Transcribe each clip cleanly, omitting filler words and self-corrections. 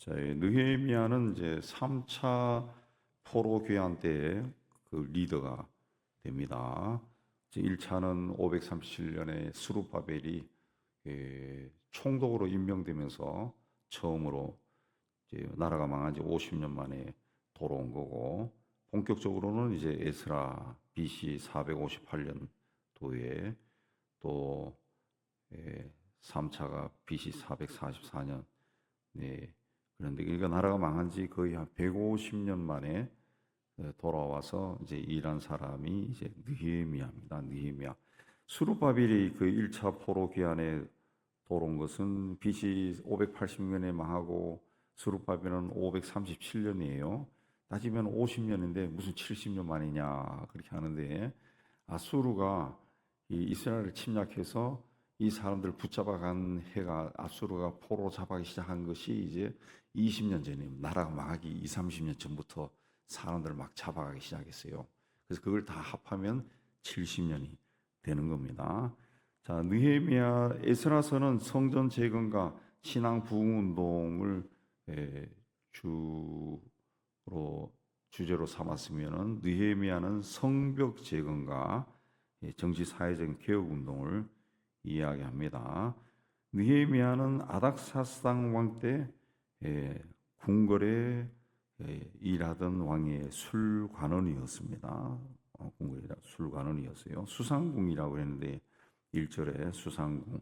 자, 이 느헤미야는 이제 3차 포로 귀환 때 그 리더가 됩니다. 이제 1차는 537년에 스룹바벨이 총독으로 임명되면서 처음으로 이제 나라가 망한 지 50년 만에 돌아온 거고, 본격적으로는 이제 에스라 BC 458년도에 또 3차가 BC 444년. 네. 그런데 그러니까 나라가 망한 지 거의 한 150년 만에 돌아와서 이제 일한 사람이 이제 느헤미야입니다. 느헤미야. 수르바벨이 그 1차 포로 기한에 돌아온 것은 BC 580년에 망하고 수르바벨은 537년이에요. 따지면 50년인데 무슨 70년 만이냐 그렇게 하는데, 아수르가 이 이스라엘을 침략해서 이 사람들 붙잡아간 해가 아수르가 포로 잡아기 시작한 것이 이제 20년 전이에요. 나라가 망하기 2, 30년 전부터 사람들을 막 잡아가기 시작했어요. 그래서 그걸 다 합하면 70년이 되는 겁니다. 자, 느헤미야 에스라서는 성전 재건과 신앙 부흥 운동을 주제로 삼았으면은 느헤미야는 성벽 재건과 정치 사회적인 개혁 운동을 이야기합니다. 느헤미야는 아닥사스당 왕 때 궁궐에 일하던 왕의 술관원이었습니다. 술관원이었어요. 수상궁이라고 했는데 1절에 수상궁.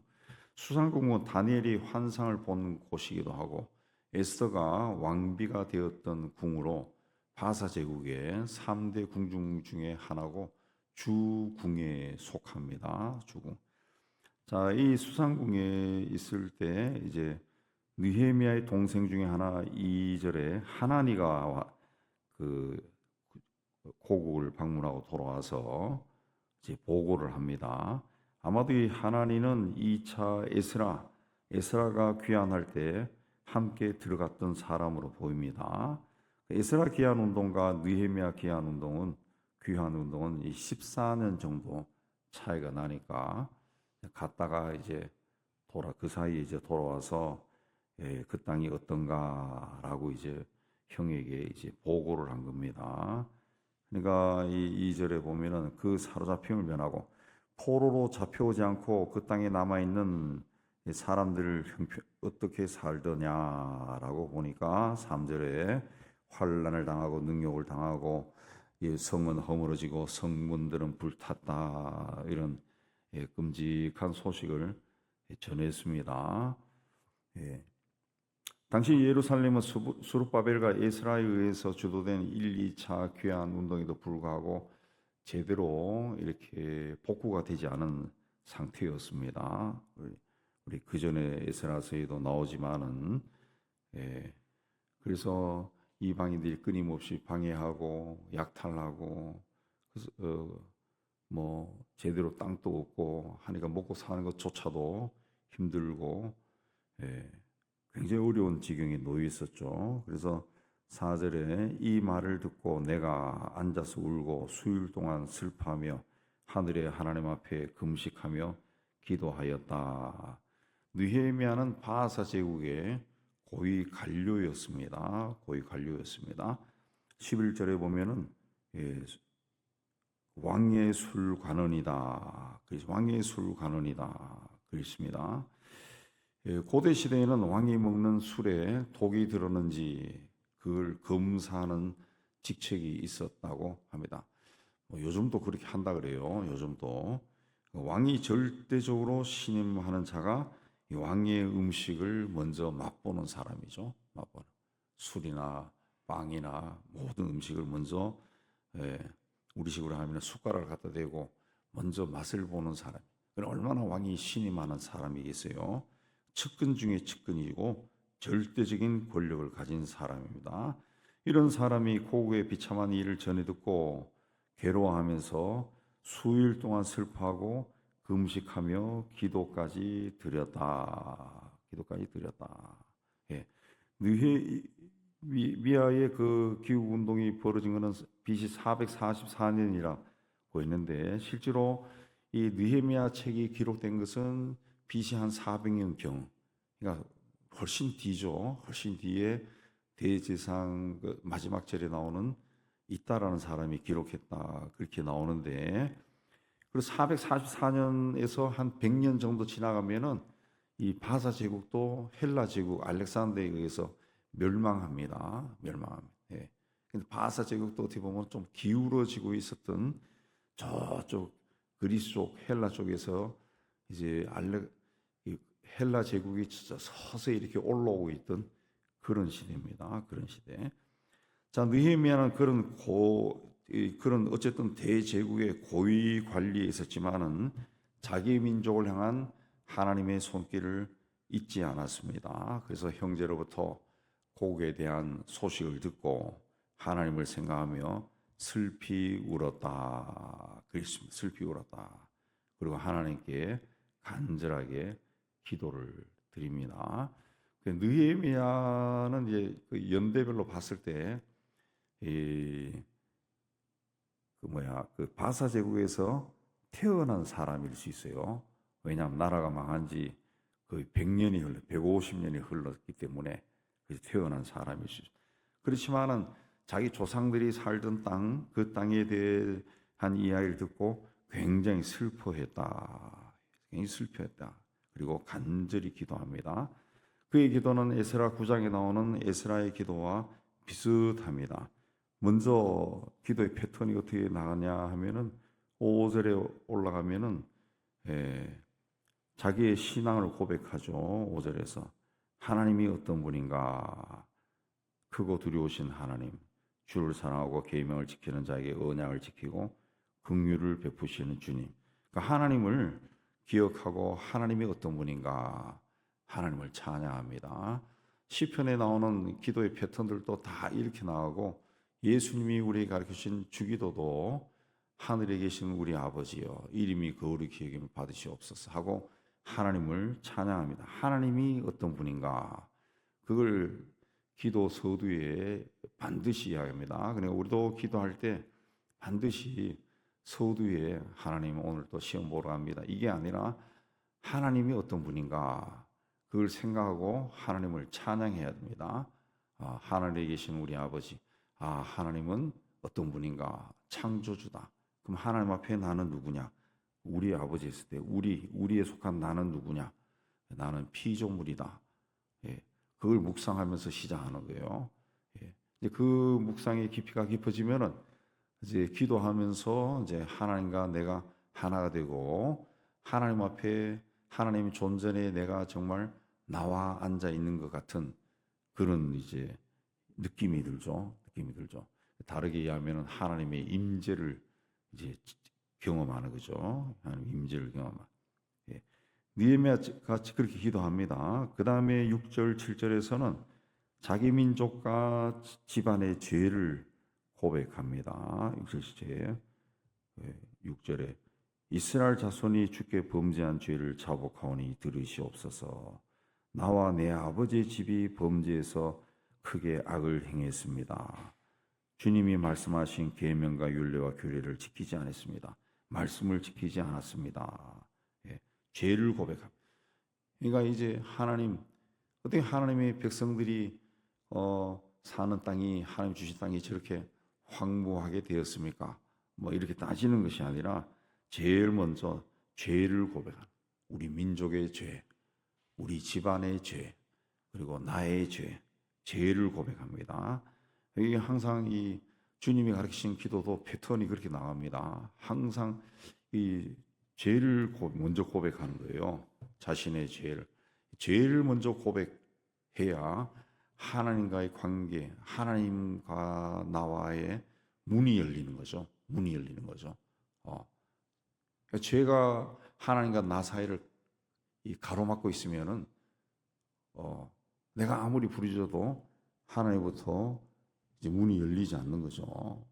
수상궁은 다니엘이 환상을 본 곳이기도 하고 에스더가 왕비가 되었던 궁으로 바사 제국의 3대 궁중 중에 하나고 주궁에 속합니다. 주궁. 자, 이 수상궁에 있을 때 이제 느헤미야의 동생 중에 하나 2절에 하나니가 그 고국을 방문하고 돌아와서 이제 보고를 합니다. 아마도 이 하나니는 2차 에스라가 귀환할 때 함께 들어갔던 사람으로 보입니다. 에스라 귀환 운동과 느헤미야 귀환 운동은 14년 정도 차이가 나니까 갔다가 이제 그 사이에 이제 돌아와서 그 땅이 어떤가라고 이제 형에게 이제 보고를 한 겁니다. 그러니까 이 2절에 보면은 그 사로잡힘을 면하고 포로로 잡혀오지 않고 그 땅에 남아 있는 사람들을 어떻게 살더냐라고 보니까 3절에 환난을 당하고 능욕을 당하고 성은 허물어지고 성문들은 불탔다, 이런 끔찍한 소식을 전했습니다. 당시 예루살렘은 수룹바벨과 에스라에 의해서 주도된 1, 2차 귀환 운동에도 불구하고 제대로 이렇게 복구가 되지 않은 상태였습니다. 우리 그 전에 에스라서에도 나오지만은, 그래서 이방인들이 끊임없이 방해하고 약탈하고, 그래서 뭐 제대로 땅도 없고 하니까 먹고 사는 것조차도 힘들고 굉장히 어려운 지경에 놓여 있었죠. 그래서 4절에 이 말을 듣고 내가 앉아서 울고 수일 동안 슬퍼하며 하늘의 하나님 앞에 금식하며 기도하였다. 느헤미야는 바사 제국의 고위 관료였습니다. 고위 관료였습니다. 11절에 보면은 왕의 술관원이다. 그래서 왕의 술관원이다. 그렇습니다. 고대 시대에는 왕이 먹는 술에 독이 들었는지 그걸 검사하는 직책이 있었다고 합니다. 요즘도 그렇게 한다 그래요. 요즘도 왕이 절대적으로 신임하는 자가 이 왕의 음식을 먼저 맛보는 사람이죠. 맛보는 술이나 빵이나 모든 음식을 먼저 우리식으로 하면 숟가락을 갖다 대고 먼저 맛을 보는 사람. 얼마나 왕이 신임하는 사람이겠어요. 측근 중에 측근이고 절대적인 권력을 가진 사람입니다. 이런 사람이 고국의 비참한 일을 전해 듣고 괴로워하면서 수일 동안 슬퍼하고 금식하며 기도까지 드렸다. 느헤미야의 그 기후 운동이 벌어진 것은 BC 444년이라고 했는데, 실제로 이 느헤미야 책이 기록된 것은 BC 한 400년경, 그러니까 훨씬 뒤죠. 훨씬 뒤에 대제사장 그 마지막 절에 나오는 있다라는 사람이 기록했다 그렇게 나오는데, 그리고 444년에서 한 100년 정도 지나가면은 이 바사 제국도 헬라 제국 알렉산더에 의해서 멸망합니다. 멸망합니다. 예. 근데 바사 제국도 어떻게 보면 좀 기울어지고 있었던 저쪽 그리스 쪽 헬라 쪽에서 이제 이 헬라 제국이 진짜 서서히 이렇게 올라오고 있던 그런 시대입니다. 그런 시대. 자, 느헤미야는 그런 어쨌든 대제국의 고위 관리에 있었지만은 자기 민족을 향한 하나님의 손길을 잊지 않았습니다. 그래서 형제로부터 곡에 대한 소식을 듣고 하나님을 생각하며 슬피 울었다. 그랬습니다. 슬피 울었다. 그리고 하나님께 간절하게 기도를 드립니다. 느헤미야는 이제 그 연대별로 봤을 때 그 바사 제국에서 태어난 사람일 수 있어요. 왜냐하면 나라가 망한 지 거의 150년이 흘렀기 때문에 태어난 사람일 수 있어요. 그렇지만은 자기 조상들이 살던 땅, 그 땅에 대한 이야기를 듣고 굉장히 슬퍼했다. 굉장히 슬퍼했다. 그리고 간절히 기도합니다. 그의 기도는 에스라 9장에 나오는 에스라의 기도와 비슷합니다. 먼저 기도의 패턴이 어떻게 나가냐 하면은 5절에 올라가면은 자기의 신앙을 고백하죠. 5절에서 하나님이 어떤 분인가? 크고 두려우신 하나님, 주를 사랑하고 계명을 지키는 자에게 언약을 지키고 긍휼을 베푸시는 주님. 그러니까 하나님을 기억하고 하나님이 어떤 분인가? 하나님을 찬양합니다. 시편에 나오는 기도의 패턴들도 다 이렇게 나가고, 예수님이 우리에게 가르치신 주기도도 하늘에 계신 우리 아버지여 이름이 거룩히 여김을 받으시옵소서 하고 하나님을 찬양합니다. 하나님이 어떤 분인가? 그걸 기도 서두에 반드시 이야기합니다. 그러니까 우리도 기도할 때 반드시 서두에 하나님 오늘 또 시험 보러 갑니다. 이게 아니라 하나님이 어떤 분인가? 그걸 생각하고 하나님을 찬양해야 됩니다. 하늘에 계신 우리 아버지. 하나님은 어떤 분인가? 창조주다. 그럼 하나님 앞에 나는 누구냐? 우리 아버지 있을 때 우리에 속한 나는 누구냐? 나는 피조물이다. 예, 그걸 묵상하면서 시작하는 거예요. 예, 이제 그 묵상의 깊이가 깊어지면은 이제 기도하면서 이제 하나님과 내가 하나가 되고 하나님 앞에 하나님 존전에 내가 정말 나와 앉아 있는 것 같은 그런 이제 느낌이 들죠. 다르게 이해하면 하나님의 임재를 이제 경험하는 거죠. 하나님 임재를 경험하는. 예. 느헤미야 같이 그렇게 기도합니다. 그 다음에 6절, 7절에서는 자기 민족과 집안의 죄를 고백합니다. 6절, 7절. 6절에 이스라엘 자손이 주께 범죄한 죄를 자복하오니 들으시옵소서. 나와 내 아버지의 집이 범죄해서 크게 악을 행했습니다. 주님이 말씀하신 계명과 율례와 규례를 지키지 않았습니다. 말씀을 지키지 않았습니다. 예, 죄를 고백합니다. 그러니까 이제 어떻게 하나님의 백성들이 사는 땅이 하나님 주신 땅이 저렇게 황무하게 되었습니까? 뭐 이렇게 따지는 것이 아니라 제일 먼저 죄를 고백하는, 우리 민족의 죄, 우리 집안의 죄, 그리고 나의 죄를 고백합니다. 이게 항상 이 주님이 가르치신 기도도 패턴이 그렇게 나갑니다. 항상 이 죄를 먼저 고백하는 거예요. 자신의 죄를 먼저 고백해야 하나님과의 관계, 하나님과 나와의 문이 열리는 거죠. 그러니까 죄가 하나님과 나 사이를 가로막고 있으면은 내가 아무리 부르짖어도 하나님부터 이제 문이 열리지 않는 거죠.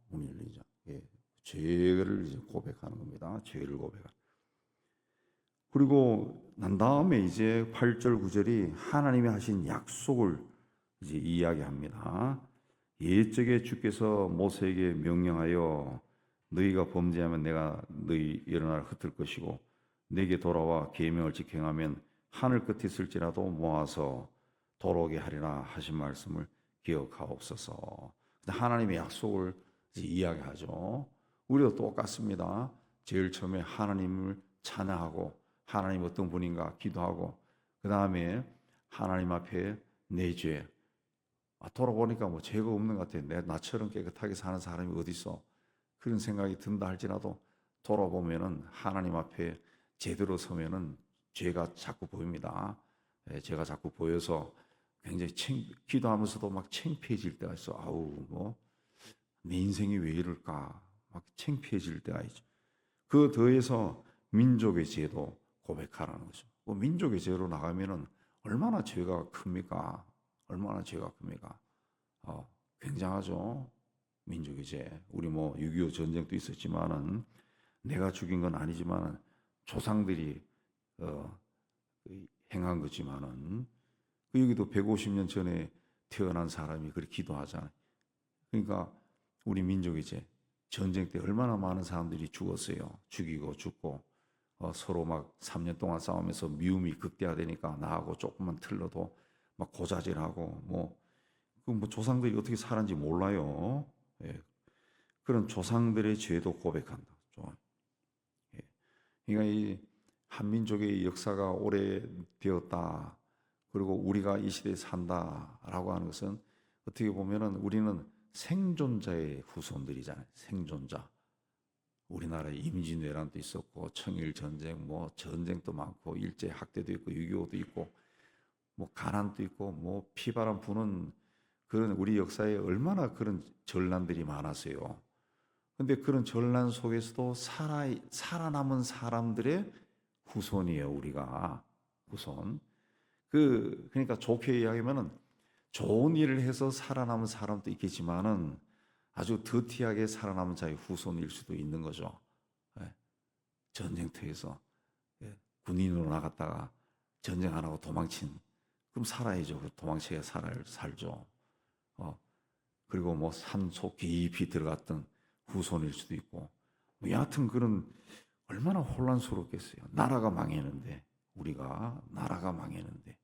죄를 이제 고백하는 겁니다. 죄를 고백하는. 그리고 난 다음에 이제 8절 9절이 하나님이 하신 약속을 이제 이야기합니다. 옛적에 주께서 모세에게 명령하여 너희가 범죄하면 내가 너희 여러 나라 흩을 것이고 내게 돌아와 계명을 지켜하면 하늘 끝에 있을지라도 모아서 돌아오게 하리라 하신 말씀을 기억하옵소서. 하나님의 약속을 이야기하죠. 우리도 똑같습니다. 제일 처음에 하나님을 찬양하고 하나님 어떤 분인가 기도하고 그 다음에 하나님 앞에 내 죄, 돌아보니까 뭐 죄가 없는 것 같아. 나처럼 깨끗하게 사는 사람이 어디 있어? 그런 생각이 든다 할지라도 돌아보면은 하나님 앞에 제대로 서면은 죄가 자꾸 보입니다. 죄가 자꾸 보여서 굉장히 기도하면서도 막 창피해질 때가 있어. 아우 뭐 내 인생이 왜 이럴까? 막 창피해질 때가 있죠. 그 더해서 민족의 죄도 고백하라는 거죠. 뭐 민족의 죄로 나가면은 얼마나 죄가 큽니까? 얼마나 죄가 큽니까? 굉장하죠. 민족의 죄. 우리 뭐 6.25 전쟁도 있었지만은 내가 죽인 건 아니지만은 조상들이 행한 거지만은 여기도 150년 전에 태어난 사람이 그렇게 기도하잖아요. 그러니까 우리 민족의 죄. 전쟁 때 얼마나 많은 사람들이 죽었어요. 죽이고 죽고 서로 막 3년 동안 싸우면서 미움이 극대화되니까 나하고 조금만 틀려도 막 고자질하고 뭐 조상들이 어떻게 살았는지 몰라요. 예. 그런 조상들의 죄도 고백한다. 예. 그러니까 이 한민족의 역사가 오래되었다. 그리고 우리가 이 시대에 산다라고 하는 것은 어떻게 보면은 우리는 생존자의 후손들이잖아요. 생존자. 우리나라에 임진왜란도 있었고 청일전쟁, 뭐 전쟁도 많고 일제 학대도 있고 6.25도 있고 뭐 가난도 있고 뭐 피바람 부는 그런 우리 역사에 얼마나 그런 전란들이 많았어요. 근데 그런 전란 속에서도 살아남은 사람들의 후손이에요, 우리가. 후손. 그러니까 좋게 이야기하면은 좋은 일을 해서 살아남은 사람도 있겠지만은 아주 더티하게 살아남은 자의 후손일 수도 있는 거죠. 예. 전쟁터에서 군인으로 나갔다가 전쟁 안 하고 도망친 그럼 살아야죠. 도망쳐야 살죠. 그리고 뭐 산속 깊이 들어갔던 후손일 수도 있고 뭐 여하튼 그런 얼마나 혼란스럽겠어요. 나라가 망했는데 우리가 나라가 망했는데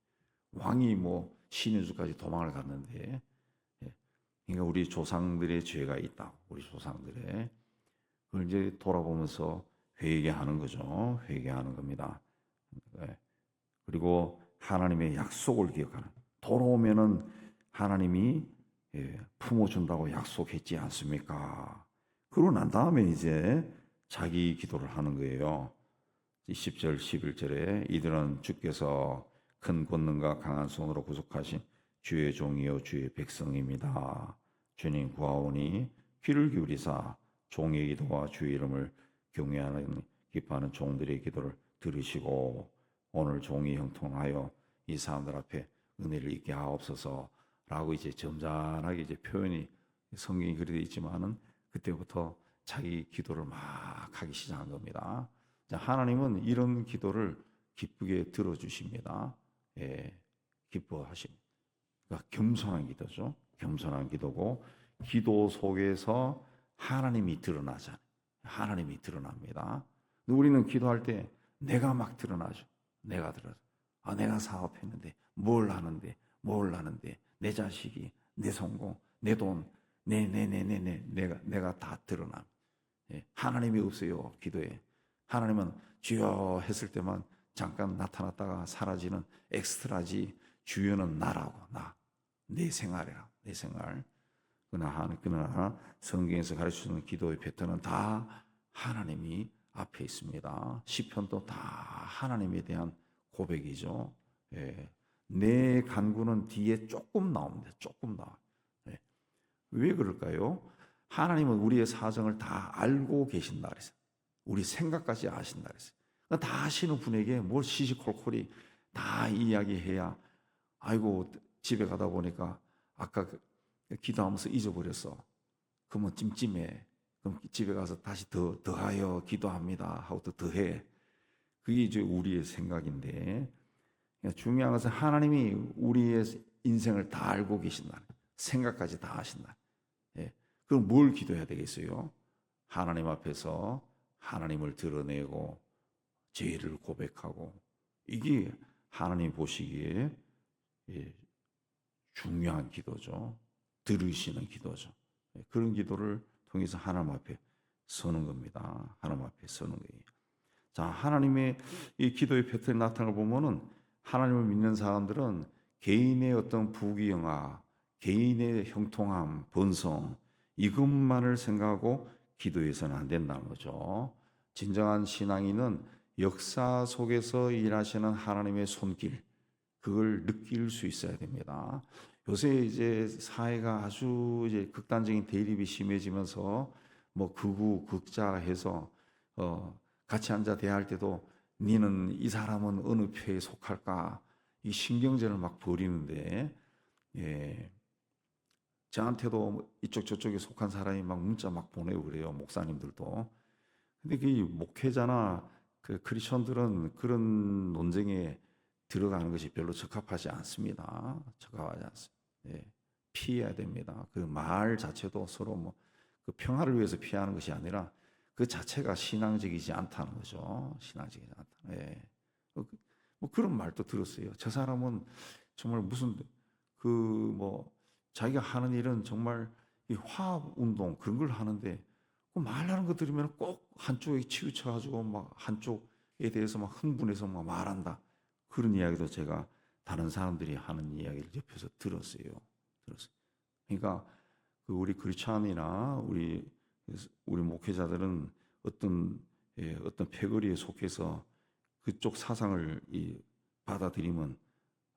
왕이 뭐 신유주까지 도망을 갔는데 그러니까 우리 조상들의 죄가 있다. 우리 조상들의 그걸 이제 돌아보면서 회개하는 거죠. 회개하는 겁니다. 그리고 하나님의 약속을 기억하는. 돌아오면은 하나님이 품어준다고 약속했지 않습니까? 그러고 난 다음에 이제 자기 기도를 하는 거예요. 10절, 11절에 이들은 주께서 큰 권능과 강한 손으로 구속하신 주의 종이요 주의 백성입니다. 주님 구하오니 귀를 기울이사 종의 기도와 주의 이름을 경외하는 기뻐하는 종들의 기도를 들으시고 오늘 종이 형통하여 이 사람들 앞에 은혜를 있게 하옵소서라고 이제 점잖하게 이제 표현이 성경이 그렇게 되어 있지만은 그때부터 자기 기도를 막 하기 시작한 겁니다. 하나님은 이런 기도를 기쁘게 들어주십니다. 기뻐하십니다. 그러니까 겸손한 기도죠. 겸손한 기도고 기도 속에서 하나님이 드러나잖아요. 하나님이 드러납니다. 우리는 기도할 때 내가 막 드러나죠. 내가 드러나. 내가 사업했는데 뭘 하는데 내 자식이 내 성공 내 돈 내가 다 드러나. 하나님이 없어요. 기도에. 하나님은 주여 했을 때만 잠깐 나타났다가 사라지는 엑스트라지 주여는 나라고 내 생활이라 내 생활. 그러나 성경에서 가르쳐주는 기도의 패턴은 다 하나님이 앞에 있습니다. 시편도 다 하나님에 대한 고백이죠. 내 간구는 뒤에 조금 나옵니다. 조금 나와요. 왜 그럴까요? 하나님은 우리의 사정을 다 알고 계신다 그랬어요. 우리 생각까지 아신다 그랬어요. 다 아시는 분에게 뭘 시시콜콜이 다 이야기해야 아이고 집에 가다 보니까 아까 기도하면서 잊어버렸어. 그러면 찜찜해. 그럼 집에 가서 다시 더하여 기도합니다 하고 또 더해. 그게 이제 우리의 생각인데 중요한 것은 하나님이 우리의 인생을 다 알고 계신다. 생각까지 다 아신다. 그럼 뭘 기도해야 되겠어요? 하나님 앞에서 하나님을 드러내고 죄를 고백하고 이게 하나님 보시기에 중요한 기도죠. 들으시는 기도죠. 그런 기도를 통해서 하나님 앞에 서는 겁니다. 하나님 앞에 서는 거예요. 자, 하나님의 이 기도의 패턴이 나타나는 걸 보면은 하나님을 믿는 사람들은 개인의 어떤 부귀영화, 개인의 형통함, 번성 이것만을 생각하고 기도해서는 안 된다는 거죠. 진정한 신앙인은 역사 속에서 일하시는 하나님의 손길, 그걸 느낄 수 있어야 됩니다. 요새 이제 사회가 아주 이제 극단적인 대립이 심해지면서 뭐 극우 극자 해서 같이 앉아 대할 때도 니는 이 사람은 어느 표에 속할까 이 신경전을 막 벌이는데 예. 저한테도 이쪽 저쪽에 속한 사람이 막 문자 막 보내고 그래요. 목사님들도. 근데 그 목회자나 그 크리스천들은 그런 논쟁에 들어가는 것이 별로 적합하지 않습니다. 적합하지 않습니다. 예. 피해야 됩니다. 그 말 자체도 서로 뭐 그 평화를 위해서 피하는 것이 아니라 그 자체가 신앙적이지 않다는 거죠. 신앙적이지 않다. 예. 뭐 그런 말도 들었어요. 저 사람은 정말 무슨 그 뭐 자기가 하는 일은 정말 이 화합 운동 그런 걸 하는데 그 말하는 거 들으면 꼭 한쪽에 치우쳐가지고 막 한쪽에 대해서 막 흥분해서 막 말한다. 그런 이야기도 제가 다른 사람들이 하는 이야기를 옆에서 들었어요. 그러니까 그 우리 크리스찬이나 우리 목회자들은 어떤 패거리에 속해서 그쪽 사상을 받아들이면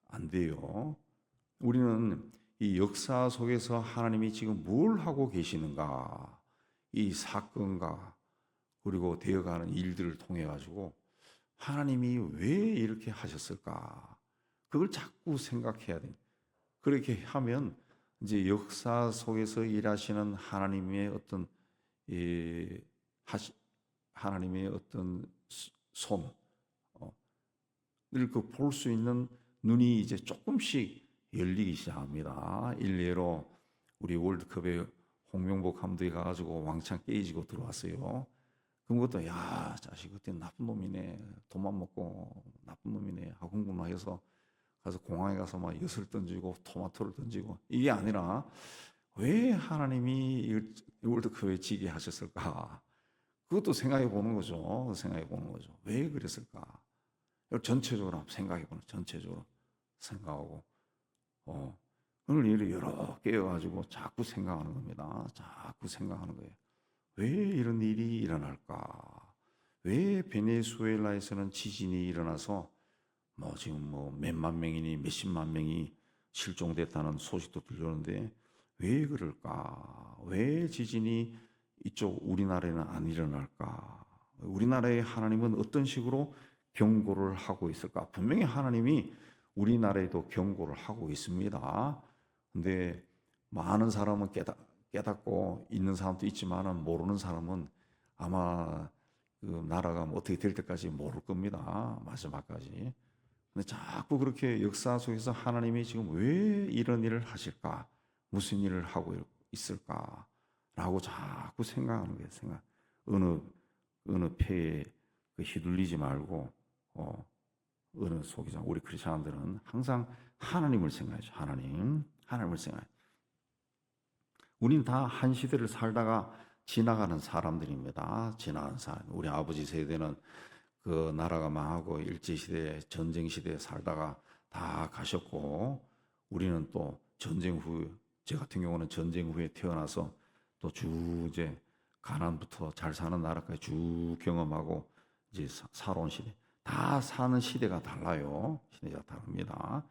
안 돼요. 우리는 이 역사 속에서 하나님이 지금 뭘 하고 계시는가, 이 사건과 그리고 되어가는 일들을 통해 가지고 하나님이 왜 이렇게 하셨을까? 그걸 자꾸 생각해야 됩니다. 그렇게 하면 이제 역사 속에서 일하시는 하나님의 어떤 하나님의 어떤 손, 그 볼 수 있는 눈이 이제 조금씩 열리기 시작합니다. 일례로 우리 월드컵에 홍명보 감독이 가가지고 왕창 깨지고 들어왔어요. 그런 것도 야 자식 그때 나쁜 놈이네, 돈만 먹고 나쁜 놈이네 하고 흥분해서 가서 공항에 가서 막 엿을 던지고 토마토를 던지고 이게 아니라 왜 하나님이 월드컵에 지게 하셨을까? 그것도 생각해 보는 거죠. 생각해 보는 거죠. 왜 그랬을까? 전체적으로 생각해 보는 전체적으로 생각하고 오늘 일을 여러 깨어가지고 자꾸 생각하는 겁니다. 자꾸 생각하는 거예요. 왜 이런 일이 일어날까? 왜 베네수엘라에서는 지진이 일어나서 뭐 지금 뭐 몇만 명이니 몇십만 명이 실종됐다는 소식도 들려오는데 왜 그럴까? 왜 지진이 이쪽 우리나라에는 안 일어날까? 우리나라의 하나님은 어떤 식으로 경고를 하고 있을까? 분명히 하나님이 우리나라에도 경고를 하고 있습니다. 근데 많은 사람은 깨닫고 있는 사람도 있지만 모르는 사람은 아마 그 나라가 뭐 어떻게 될 때까지 모를 겁니다. 마지막까지. 근데 자꾸 그렇게 역사 속에서 하나님이 지금 왜 이런 일을 하실까? 무슨 일을 하고 있을까? 라고 자꾸 생각하는 거예요. 어느 패에 휘둘리지 말고 어느 속이자 우리 크리스천들은 항상 하나님을 생각하죠. 하나님을 생각해요. 우린 다 한 시대를 살다가 지나가는 사람들입니다. 지나가는 사람. 우리 아버지 세대는 그 나라가 망하고 일제시대, 전쟁시대에 살다가 다 가셨고 우리는 또 전쟁 후, 제 같은 경우는 전쟁 후에 태어나서 또 쭉 이제 가난부터 잘 사는 나라까지 쭉 경험하고 이제 살아온 시대. 다 사는 시대가 달라요. 시대가 다릅니다.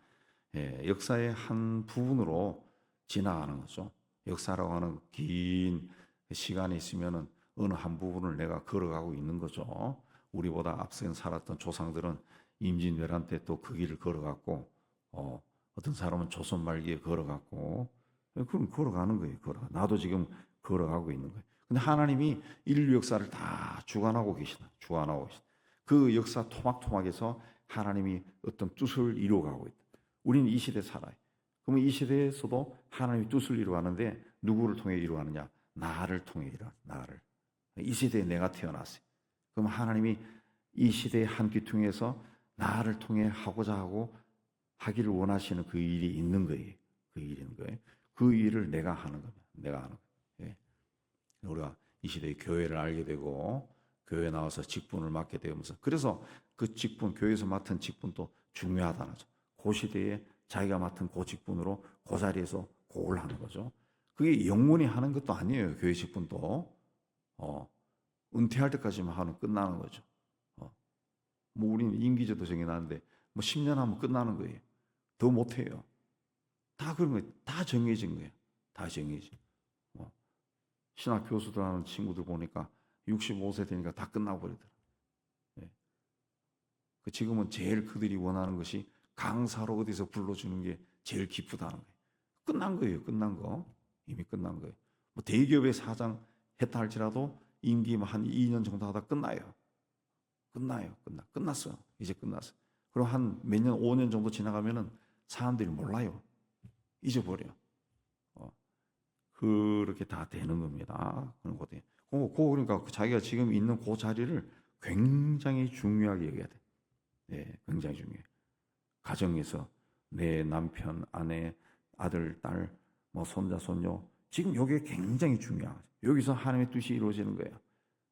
예, 역사의 한 부분으로 지나가는 거죠. 역사라고 하는 긴 시간이 있으면은 어느 한 부분을 내가 걸어가고 있는 거죠. 우리보다 앞서 살았던 조상들은 임진왜란 때 또 그 길을 걸어갔고, 어떤 사람은 조선 말기에 걸어갔고, 그럼 걸어가는 거예요. 나도 지금 걸어가고 있는 거예요. 근데 하나님이 인류 역사를 다 주관하고 계시다. 그 역사 토막토막에서 하나님이 어떤 뜻을 이루어가고 있다. 우리는 이 시대에 살아요. 그러면 이 시대에서도 하나님이 뜻을 이루어가는데 누구를 통해 이루어가느냐? 나를 통해 이루어가는 나를. 이 시대에 내가 태어났어요. 그럼 하나님이 이 시대의 한 귀퉁이에서 나를 통해 하고자 하고 하기를 원하시는 그 일이 있는 거예요. 그 일인 거예요. 그 일을 내가 하는 겁니다. 내가 하는 거예요. 예. 우리가 이 시대에 교회를 알게 되고 교회에 나와서 직분을 맡게 되면서 그래서 그 직분, 교회에서 맡은 직분도 중요하다는 거죠. 그 시대에 자기가 맡은 그 직분으로 그 자리에서 그걸 하는 거죠. 그게 영원히 하는 것도 아니에요. 교회 직분도 은퇴할 때까지만 하면 끝나는 거죠. 뭐 우리는 임기제도 정해놨는데 뭐 10년 하면 끝나는 거예요. 더 못해요. 다 그런 거예요. 다 정해진 거예요. 다 정해진. 신학 교수들 하는 친구들 보니까 65세 되니까 다 끝나고 버리더라. 예. 그 지금은 제일 그들이 원하는 것이 강사로 어디서 불러주는 게 제일 기쁘다는 거예요. 끝난 거예요. 끝난 거. 이미 끝난 거예요. 뭐 대기업의 사장 했다 할지라도 임기 한 2년 정도 하다 끝나요. 끝났어. 이제 끝났어. 그럼 한 몇 년, 5년 정도 지나가면은 사람들이 몰라요. 잊어버려. 그렇게 다 되는 겁니다. 그러니까 자기가 지금 있는 그 자리를 굉장히 중요하게 여겨야 돼. 네, 굉장히 중요해. 가정에서 내 남편, 아내, 아들, 딸, 뭐 손자, 손녀 지금 이게 굉장히 중요하죠. 여기서 하나님의 뜻이 이루어지는 거예요.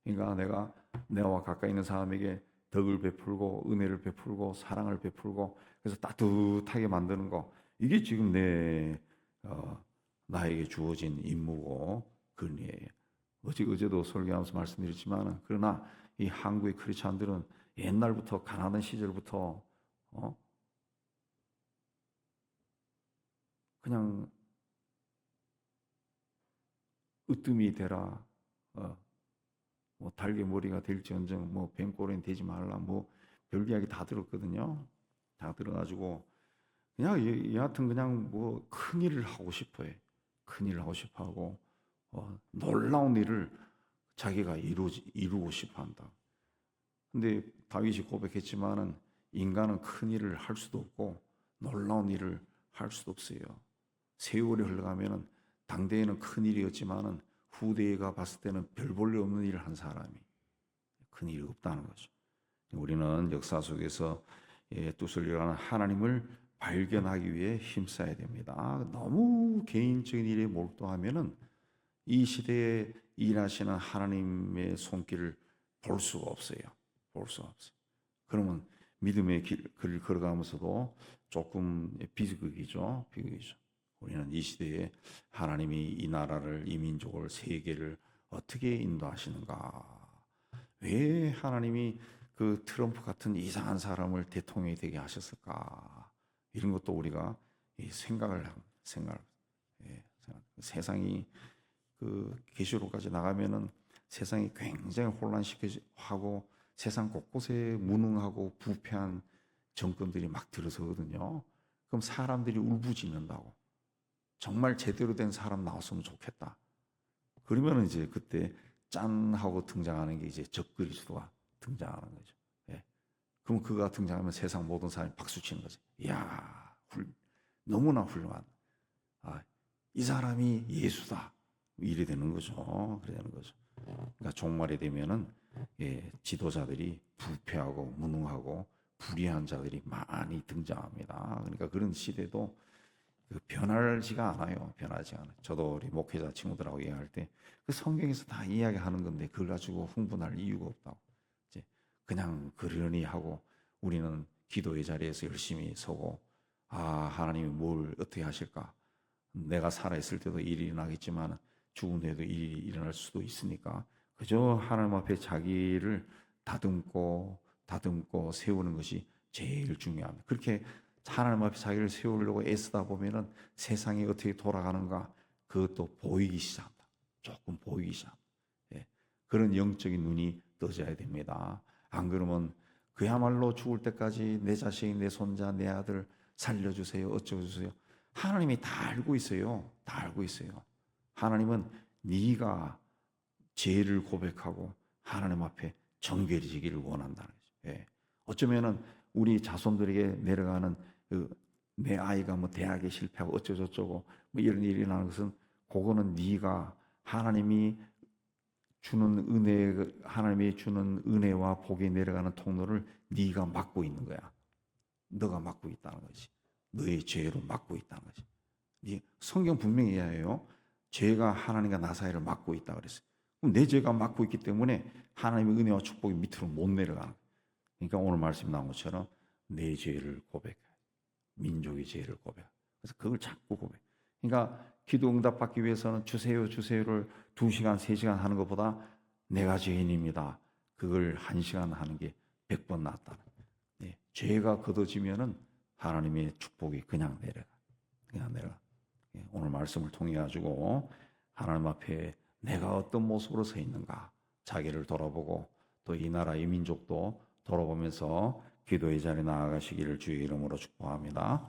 그러니까 내와 가까이 있는 사람에게 덕을 베풀고 은혜를 베풀고 사랑을 베풀고 그래서 따뜻하게 만드는 거 이게 지금 나에게 주어진 임무고 근이에요. 어제도 설교하면서 말씀드렸지만 그러나 이 한국의 크리스찬들은 옛날부터 가난한 시절부터 그냥 으뜸이 되라 뭐 달개머리가 될지언정 뭐 뱀꼬리는 되지 말라 뭐 별 이야기 다 들었거든요. 다 들어가지고 그냥 여하튼 그냥 뭐 큰 일을 하고 싶어해. 큰 일을 하고 싶어하고 놀라운 일을 자기가 이루고 싶어한다. 근데 다윗이 고백했지만은 인간은 큰 일을 할 수도 없고 놀라운 일을 할 수도 없어요. 세월이 흘러가면은 당대에는 큰 일이었지만은 후대가 봤을 때는 별 볼 일 없는 일을 한 사람이 큰 일이 없다는 거죠. 우리는 역사 속에서 뜻을 이루는 하나님을 발견하기 위해 힘써야 됩니다. 너무 개인적인 일에 몰두하면은 이 시대에 일하시는 하나님의 손길을 볼 수가 없어요. 볼 수가 없어요. 그러면 믿음의 길을 걸어가면서도 조금 비극이죠. 비극이죠. 우리는 이 시대에 하나님이 이 나라를, 이 민족을, 세계를 어떻게 인도하시는가? 왜 하나님이 그 트럼프 같은 이상한 사람을 대통령이 되게 하셨을까? 이런 것도 우리가 생각을. 세상이 그 계시록까지 나가면은 세상이 굉장히 혼란시켜하고 세상 곳곳에 무능하고 부패한 정권들이 막 들어서거든요. 그럼 사람들이 울부짖는다고. 정말 제대로 된 사람 나왔으면 좋겠다. 그러면 이제 그때 짠 하고 등장하는 게 이제 적그리스도가 등장하는 거죠. 예. 그럼 그가 등장하면 세상 모든 사람이 박수 치는 거죠. 이야, 너무나 훌륭한. 이 사람이 예수다. 이래 되는 거죠. 그래 되는 거죠. 그러니까 종말이 되면은 지도자들이 부패하고 무능하고 불의한 자들이 많이 등장합니다. 그러니까 그런 시대도 변하지가 않아요. 변하지 않아요. 저도 우리 목회자 친구들하고 이야기할 때 그 성경에서 다 이야기하는 건데 그걸 가지고 흥분할 이유가 없다고. 이제 그냥 그러니 하고 우리는 기도의 자리에서 열심히 서고 하나님이 뭘 어떻게 하실까? 내가 살아있을 때도 일이 일어나겠지만 죽은 뒤에도 일이 일어날 수도 있으니까 그저 하나님 앞에 자기를 다듬고 세우는 것이 제일 중요합니다. 그렇게 하나님 앞에 자기를 세우려고 애쓰다 보면은 세상이 어떻게 돌아가는가 그것도 보이기 시작합니다. 조금 보이기 시작합니다. 그런 영적인 눈이 떠져야 됩니다. 안 그러면 그야말로 죽을 때까지 내 자식, 내 손자, 내 아들 살려주세요. 어쩌주세요. 하나님이 다 알고 있어요. 다 알고 있어요. 하나님은 네가 죄를 고백하고 하나님 앞에 정결해지기를 원한다는 거죠. 어쩌면은 우리 자손들에게 내려가는 내 아이가 뭐 대학에 실패하고 어쩌고저쩌고 뭐 이런 일이 나는 것은 그거는 네가 하나님이 주는 은혜와 복이 내려가는 통로를 네가 막고 있는 거야. 너가 막고 있다는 거지. 너의 죄로 막고 있다는 거지. 이 성경 분명히 이야기해요. 죄가 하나님과 나 사이를 막고 있다 그랬어요. 그럼 내 죄가 막고 있기 때문에 하나님의 은혜와 축복이 밑으로 못 내려가는 거예요. 그러니까 오늘 말씀 나온 것처럼 내 죄를 고백해. 민족의 죄를 고백. 그래서 그걸 자꾸 고백. 그러니까 기도 응답 받기 위해서는 주세요 주세요를 2시간 3시간 하는 것보다 내가 죄인입니다. 그걸 1시간 하는 게 100번 낫다. 네, 죄가 걷어지면은 하나님의 축복이 그냥 내려가. 그냥 내려가. 예, 오늘 말씀을 통해 가지고 하나님 앞에 내가 어떤 모습으로 서 있는가 자기를 돌아보고 또 이 나라의 민족도 돌아보면서 기도의 자리에 나아가시기를 주의 이름으로 축복합니다.